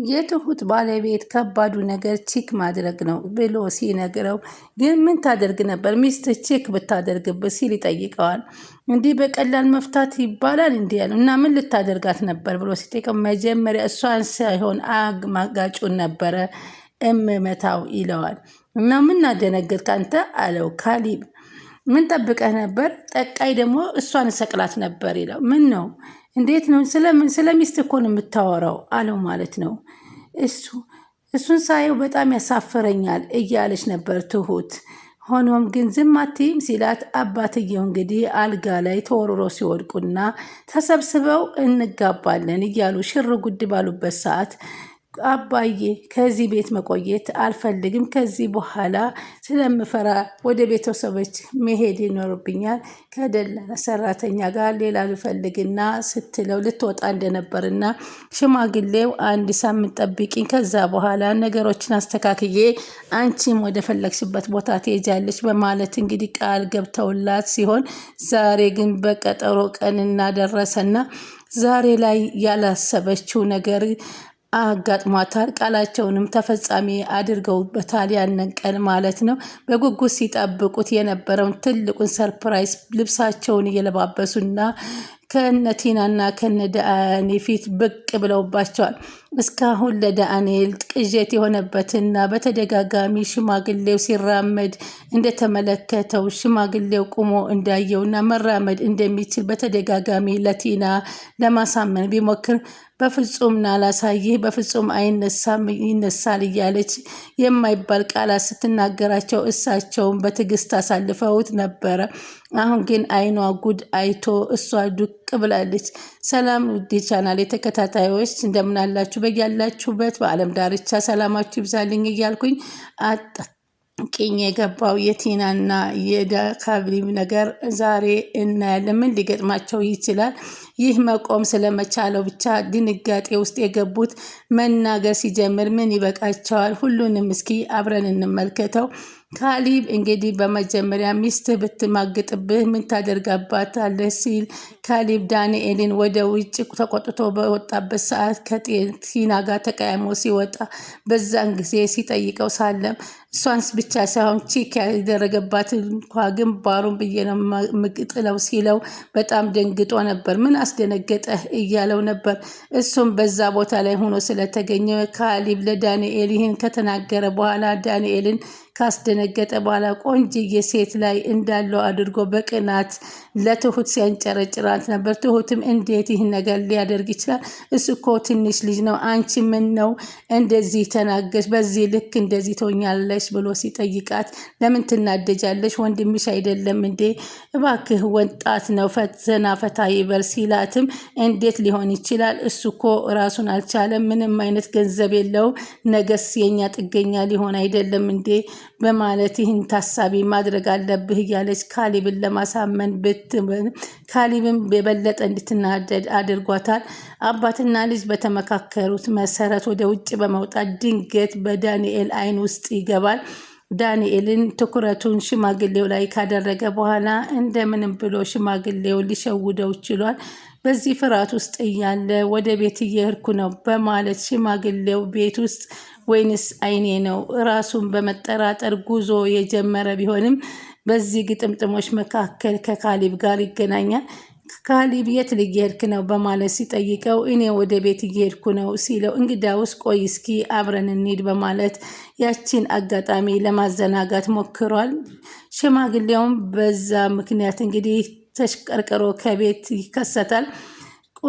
የትሁት ባለቤት ከባዱ ነገር ቺክ ማድረግ ነው ብሎ ሲነግረው ግን ምን ታደርግ ነበር ሚስት ቺክ ብታደርግበት ሲል ይጠይቀዋል። እንዲህ በቀላል መፍታት ይባላል እንዲህ ያለው እና ምን ልታደርጋት ነበር ብሎ ሲጠይቀው መጀመሪያ እሷን ሳይሆን ማጋጩን ነበረ እምመታው ይለዋል። እና ምን አደነገጥክ አንተ አለው ካሊብ። ምን ጠብቀህ ነበር? ጠቃይ ደግሞ እሷን ሰቅላት ነበር ይለው። ምን ነው እንዴት ነው ስለ ሚስት እኮ ነው የምታወራው አለው ማለት ነው። እሱን ሳየው በጣም ያሳፍረኛል እያለች ነበር ትሁት። ሆኖም ግን ዝም አትይም ሲላት አባትየው እንግዲህ አልጋ ላይ ተወርሮ ሲወድቁና ተሰብስበው እንጋባለን እያሉ ሽር ጉድ ባሉበት ሰዓት አባዬ ከዚህ ቤት መቆየት አልፈልግም፣ ከዚህ በኋላ ስለምፈራ ወደ ቤተሰቦች መሄድ ይኖርብኛል፣ ከደላላ ሰራተኛ ጋር ሌላ ልፈልግና ስትለው ልትወጣ እንደነበርና ሽማግሌው አንድ ሳምንት ጠብቂኝ፣ ከዛ በኋላ ነገሮችን አስተካክዬ አንቺም ወደ ፈለግሽበት ቦታ ትሄጃለች በማለት እንግዲህ ቃል ገብተውላት ሲሆን ዛሬ ግን በቀጠሮ ቀን እናደረሰና ዛሬ ላይ ያላሰበችው ነገር አጋጥሟታል። ቃላቸውንም ተፈጻሚ አድርገውበታል። ያንን ቀን ማለት ነው። በጉጉት ሲጠብቁት የነበረውን ትልቁን ሰርፕራይዝ ልብሳቸውን እየለባበሱና ከነቲናና ከነዳኔ ፊት ብቅ ብለውባቸዋል። እስካሁን ለዳንኤል ቅዠት የሆነበትና በተደጋጋሚ ሽማግሌው ሲራመድ እንደተመለከተው ሽማግሌው ቁሞ እንዳየውና መራመድ እንደሚችል በተደጋጋሚ ለቲና ለማሳመን ቢሞክር በፍጹም ናላሳይህ በፍጹም አይነሳም ይነሳል እያለች የማይባል ቃላት ስትናገራቸው እሳቸውን በትዕግስት አሳልፈውት ነበረ። አሁን ግን አይኗ ጉድ አይቶ እሷ ዱቅ ብላለች። ሰላም ውድ ቻናል የተከታታዮች እንደምን አላችሁ? በያላችሁበት በዓለም ዳርቻ ሰላማችሁ ይብዛልኝ እያልኩኝ ቅኝ የገባው የቲናና የካሊብ ነገር ዛሬ እናያለን። ምን ሊገጥማቸው ይችላል? ይህ መቆም ስለመቻለው ብቻ ድንጋጤ ውስጥ የገቡት መናገር ሲጀምር ምን ይበቃቸዋል? ሁሉንም እስኪ አብረን እንመልከተው። ካሊብ እንግዲህ በመጀመሪያ ሚስትህ ብትማግጥብህ ምን ታደርጋባታለህ ሲል ካሊብ ዳንኤልን ወደ ውጭ ተቆጥቶ በወጣበት ሰዓት ከቲና ጋር ተቀያይሞ ሲወጣ በዛን ጊዜ ሲጠይቀው ሳለም እሷንስ ብቻ ሳይሆን ቺክ ያደረገባት እንኳ ግንባሩን ብዬ ነው ምጥለው ሲለው በጣም ደንግጦ ነበር። ምን አስደነገጠህ እያለው ነበር። እሱም በዛ ቦታ ላይ ሆኖ ስለተገኘ ካሊብ ለዳንኤል ይህን ከተናገረ በኋላ ዳንኤልን ካስደነገጠ በኋላ ቆንጅዬ ሴት ላይ እንዳለው አድርጎ በቅናት ለትሁት ሲያንጨረጭራት ነበር። ትሁትም እንዴት ይህን ነገር ሊያደርግ ይችላል? እሱ እኮ ትንሽ ልጅ ነው። አንቺ ምን ነው እንደዚህ ተናገሽ? በዚህ ልክ እንደዚህ ትሆኛለሽ ብሎ ሲጠይቃት ለምን ትናደጃለሽ? ወንድምሽ አይደለም እንዴ? እባክህ ወጣት ነው፣ ዘና ፈታ ይበል ሲላትም እንዴት ሊሆን ይችላል? እሱ እኮ ራሱን አልቻለም፣ ምንም አይነት ገንዘብ የለውም፣ ነገስ የኛ ጥገኛ ሊሆን አይደለም እንዴ በማለት ይህን ታሳቢ ማድረግ አለብህ እያለች ካሊብን ለማሳመን ካሊብን የበለጠ እንድትናደድ አድርጓታል። አባትና ልጅ በተመካከሩት መሰረት ወደ ውጭ በመውጣት ድንገት በዳንኤል አይን ውስጥ ይገባል። ዳንኤልን ትኩረቱን ሽማግሌው ላይ ካደረገ በኋላ እንደምንም ብሎ ሽማግሌውን ሊሸውደው ችሏል። በዚህ ፍርሃት ውስጥ እያለ ወደ ቤት እየሄድኩ ነው በማለት ሽማግሌው ቤት ውስጥ ወይንስ አይኔ ነው ራሱን በመጠራጠር ጉዞ የጀመረ ቢሆንም በዚህ ግጥምጥሞች መካከል ከካሊብ ጋር ይገናኛል። ካሊብ የት ልሄድክ ነው በማለት ሲጠይቀው እኔ ወደ ቤት እየሄድኩ ነው ሲለው እንግዳውስ ቆይ እስኪ አብረን እንሂድ በማለት ያቺን አጋጣሚ ለማዘናጋት ሞክሯል። ሽማግሌውም በዛ ምክንያት እንግዲህ ተሽቀርቅሮ ከቤት ይከሰታል።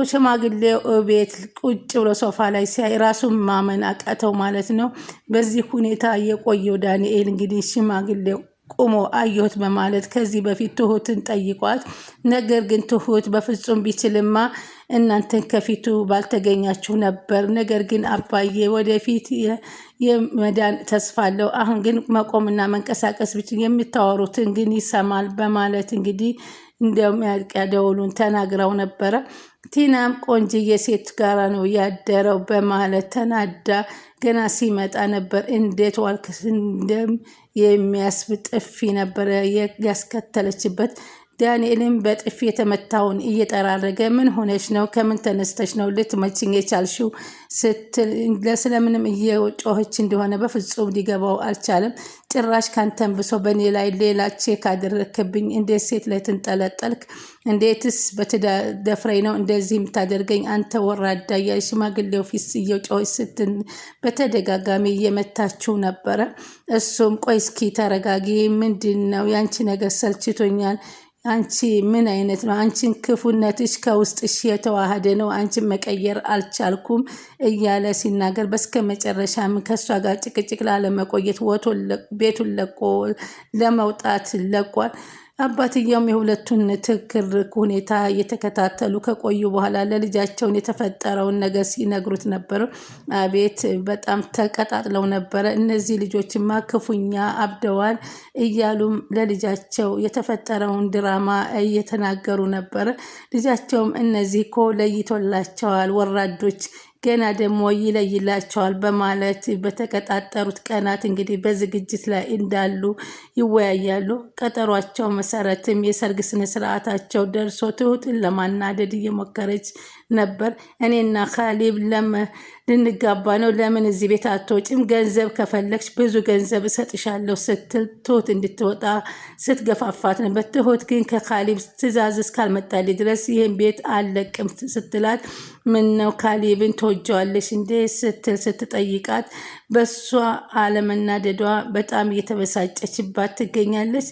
ሽማግሌው ቤት ቁጭ ብሎ ሶፋ ላይ ሲያይ ራሱን ማመን አቃተው ማለት ነው። በዚህ ሁኔታ የቆየው ዳንኤል እንግዲህ ሽማግሌው ቁሞ አየሁት በማለት ከዚህ በፊት ትሁትን ጠይቋት፣ ነገር ግን ትሁት በፍጹም ቢችልማ እናንተን ከፊቱ ባልተገኛችሁ ነበር፣ ነገር ግን አባዬ ወደፊት የመዳን ተስፋ አለው፣ አሁን ግን መቆምና መንቀሳቀስ ብቻ የምታወሩትን ግን ይሰማል በማለት እንግዲህ እንደሚያልቅ ደውሉን ተናግረው ነበረ። ቲናም ቆንጅዬ ሴት ጋራ ነው ያደረው በማለት ተናዳ ገና ሲመጣ ነበር እንዴት ዋልክ እንደም የሚያስብ ጥፊ ነበረ ያስከተለችበት። ዳንኤልም በጥፊ የተመታውን እየጠራረገ ምን ሆነች ነው? ከምን ተነስተች ነው ልትመችኝ የቻልሽው? ስትል ስለምንም እየጮኸች እንደሆነ በፍጹም ሊገባው አልቻለም። ጭራሽ ካንተን ብሶ በእኔ ላይ ሌላ ቼክ አደረክብኝ። እንዴት ሴት ላይ ትንጠለጠልክ? እንዴትስ በትደፍረኝ ነው እንደዚህ የምታደርገኝ? አንተ ወራዳ እያለ ሽማግሌው ፊት እየጮኸች በተደጋጋሚ እየመታችው ነበረ። እሱም ቆይ እስኪ ተረጋጊ፣ ምንድን ነው ያንቺ ነገር ሰልችቶኛል። አንቺ ምን አይነት ነው? አንቺን ክፉነትሽ ከውስጥሽ የተዋሃደ ነው። አንቺን መቀየር አልቻልኩም እያለ ሲናገር በስከ መጨረሻም ከእሷ ጋር ጭቅጭቅ ላለመቆየት ቤቱን ለቆ ለመውጣት ለቋል። አባትየውም የሁለቱን ትክክል ሁኔታ እየተከታተሉ ከቆዩ በኋላ ለልጃቸውን የተፈጠረውን ነገር ሲነግሩት ነበር። አቤት በጣም ተቀጣጥለው ነበረ። እነዚህ ልጆችማ ክፉኛ አብደዋል እያሉም ለልጃቸው የተፈጠረውን ድራማ እየተናገሩ ነበር። ልጃቸውም እነዚህ እኮ ለይቶላቸዋል ወራዶች ገና ደግሞ ይለይላቸዋል በማለት በተቀጣጠሩት ቀናት እንግዲህ በዝግጅት ላይ እንዳሉ ይወያያሉ። ቀጠሯቸው መሰረትም የሰርግ ስነ ስርዓታቸው ደርሶ ትሁትን ለማናደድ እየሞከረች ነበር። እኔና ካሌብ ልንጋባ ነው፣ ለምን እዚህ ቤት አትወጪም? ገንዘብ ከፈለግሽ ብዙ ገንዘብ እሰጥሻለሁ ስትል ትሁት እንድትወጣ ስትገፋፋት ነበር። ትሁት ግን ከካሌብ ትዕዛዝ እስካልመጣልኝ ድረስ ይህን ቤት አልለቅም ስትላት ምን ነው ካሌብን ትወጂዋለሽ እንዴ ስትል ስትጠይቃት በሷ አለመናደዷ በጣም እየተበሳጨችባት ትገኛለች።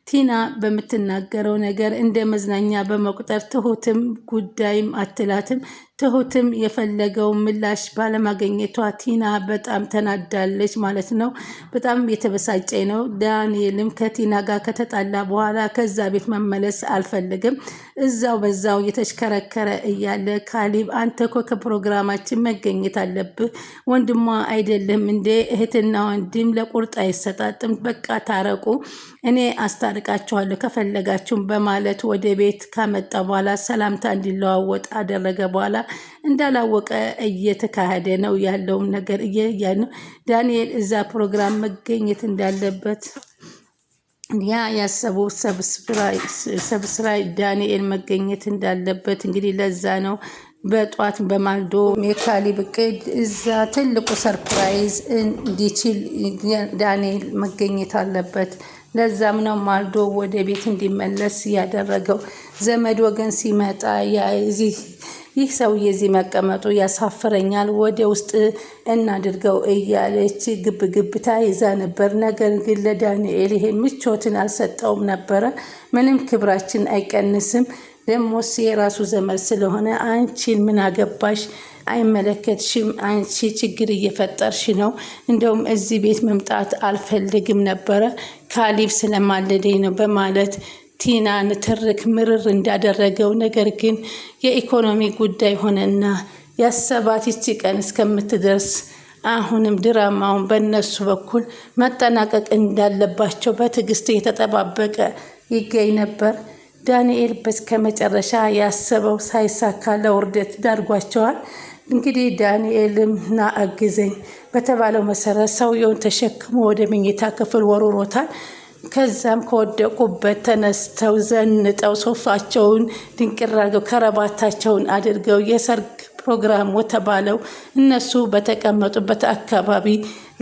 ቲና በምትናገረው ነገር እንደ መዝናኛ በመቁጠር ትሁትም ጉዳይም አትላትም። ትሁትም የፈለገው ምላሽ ባለማገኘቷ ቲና በጣም ተናዳለች ማለት ነው። በጣም የተበሳጨ ነው። ዳንኤልም ከቲና ጋር ከተጣላ በኋላ ከዛ ቤት መመለስ አልፈልግም፣ እዛው በዛው የተሽከረከረ እያለ ካሌብ አንተ እኮ ከፕሮግራማችን መገኘት አለብህ፣ ወንድሟ አይደለም እንዴ? እህትና ወንድም ለቁርጥ አይሰጣጥም፣ በቃ ታረቁ፣ እኔ አስታርቃችኋለሁ ከፈለጋችሁም በማለት ወደ ቤት ካመጣ በኋላ ሰላምታ እንዲለዋወጥ አደረገ። በኋላ እንዳላወቀ እየተካሄደ ነው ያለውም ነገር እያየ ነው። ዳንኤል እዛ ፕሮግራም መገኘት እንዳለበት ያ ያሰቡ ሰብስራይ ዳንኤል መገኘት እንዳለበት እንግዲህ ለዛ ነው በጧት በማልዶ የካሌብ እቅድ እዛ ትልቁ ሰርፕራይዝ እንዲችል ዳንኤል መገኘት አለበት። ለዛም ነው ማልዶ ወደ ቤት እንዲመለስ ያደረገው። ዘመድ ወገን ሲመጣ ይህ ሰውዬ እዚህ መቀመጡ ያሳፍረኛል፣ ወደ ውስጥ እናድርገው እያለች ግብ ተያይዛ ነበር። ነገር ግን ለዳንኤል ይሄ ምቾትን አልሰጠውም ነበረ። ምንም ክብራችን አይቀንስም፣ ደሞስ የራሱ ዘመድ ስለሆነ አንቺን ምን አገባሽ? አይመለከትሽም። አንቺ ችግር እየፈጠርሽ ነው። እንደውም እዚህ ቤት መምጣት አልፈልግም ነበረ ካሌብ ስለማለደኝ ነው በማለት ቲናን ትርክ ምርር እንዳደረገው። ነገር ግን የኢኮኖሚ ጉዳይ ሆነና ያሰባት ይቺ ቀን እስከምትደርስ አሁንም ድራማውን በእነሱ በኩል መጠናቀቅ እንዳለባቸው በትዕግስት እየተጠባበቀ ይገኝ ነበር። ዳንኤል በስከ መጨረሻ ያሰበው ሳይሳካ ለውርደት ዳርጓቸዋል። እንግዲህ ዳንኤልም ና አግዘኝ በተባለው መሰረት ሰውየውን ተሸክሞ ወደ መኝታ ክፍል ወርውሮታል። ከዛም ከወደቁበት ተነስተው ዘንጠው ሶፋቸውን ድንቅር አድርገው ከረባታቸውን አድርገው የሰርግ ፕሮግራም ወተባለው እነሱ በተቀመጡበት አካባቢ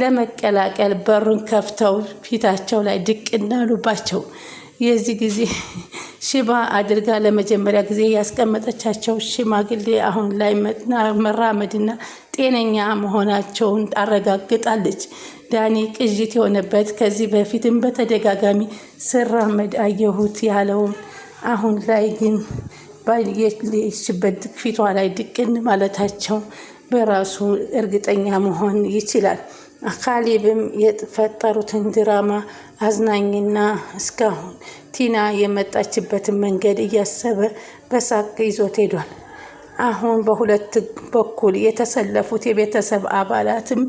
ለመቀላቀል በሩን ከፍተው ፊታቸው ላይ ድቅ እንዳሉባቸው። የዚህ ጊዜ ሽባ አድርጋ ለመጀመሪያ ጊዜ ያስቀመጠቻቸው ሽማግሌ አሁን ላይ መራመድና ጤነኛ መሆናቸውን አረጋግጣለች። ዳኒ ቅዥት የሆነበት ከዚህ በፊትም በተደጋጋሚ ስራመድ አየሁት ያለውን አሁን ላይ ግን ባየሽበት ፊቷ ላይ ድቅን ማለታቸው በራሱ እርግጠኛ መሆን ይችላል። ካሌብም የፈጠሩትን ድራማ አዝናኝና እስካሁን ቲና የመጣችበትን መንገድ እያሰበ በሳቅ ይዞት ሄዷል። አሁን በሁለት በኩል የተሰለፉት የቤተሰብ አባላትም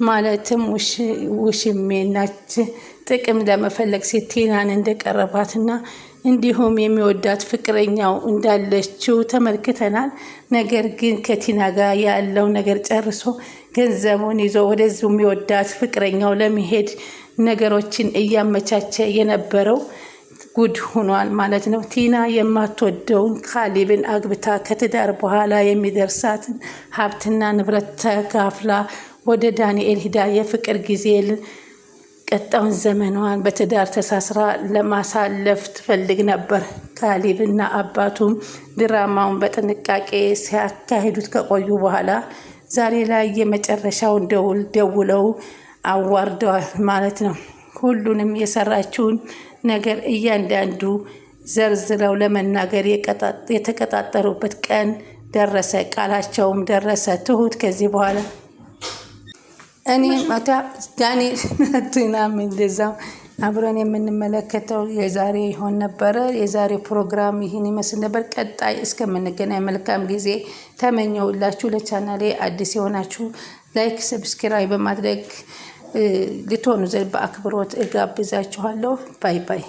ማለትም ውሽሜናች ጥቅም ለመፈለግ ሴት ቲናን እንደቀረባትና እንዲሁም የሚወዳት ፍቅረኛው እንዳለችው ተመልክተናል። ነገር ግን ከቲና ጋር ያለው ነገር ጨርሶ ገንዘቡን ይዞ ወደዚሁ የሚወዳት ፍቅረኛው ለመሄድ ነገሮችን እያመቻቸ የነበረው ጉድ ሆኗል ማለት ነው። ቲና የማትወደውን ካሌብን አግብታ ከትዳር በኋላ የሚደርሳትን ሀብትና ንብረት ተካፍላ ወደ ዳንኤል ሂዳ የፍቅር ጊዜ ቀጣዩን ዘመኗን በትዳር ተሳስራ ለማሳለፍ ትፈልግ ነበር። ካሌብና አባቱም ድራማውን በጥንቃቄ ሲያካሂዱት ከቆዩ በኋላ ዛሬ ላይ የመጨረሻውን ደውለው አዋርደዋል ማለት ነው። ሁሉንም የሰራችውን ነገር እያንዳንዱ ዘርዝረው ለመናገር የተቀጣጠሩበት ቀን ደረሰ። ቃላቸውም ደረሰ። ትሁት ከዚህ በኋላ እኔ ማታ ዳንኤል ቲናም እንደዛው አብረን የምንመለከተው የዛሬ ይሆን ነበረ። የዛሬ ፕሮግራም ይህን ይመስል ነበር። ቀጣይ እስከምንገናኝ መልካም ጊዜ ተመኘውላችሁ። ለቻናሌ አዲስ የሆናችሁ ላይክ፣ ሰብስክራይብ በማድረግ ልትሆኑ ዘንድ በአክብሮት እጋብዛችኋለሁ። ባይ ባይ።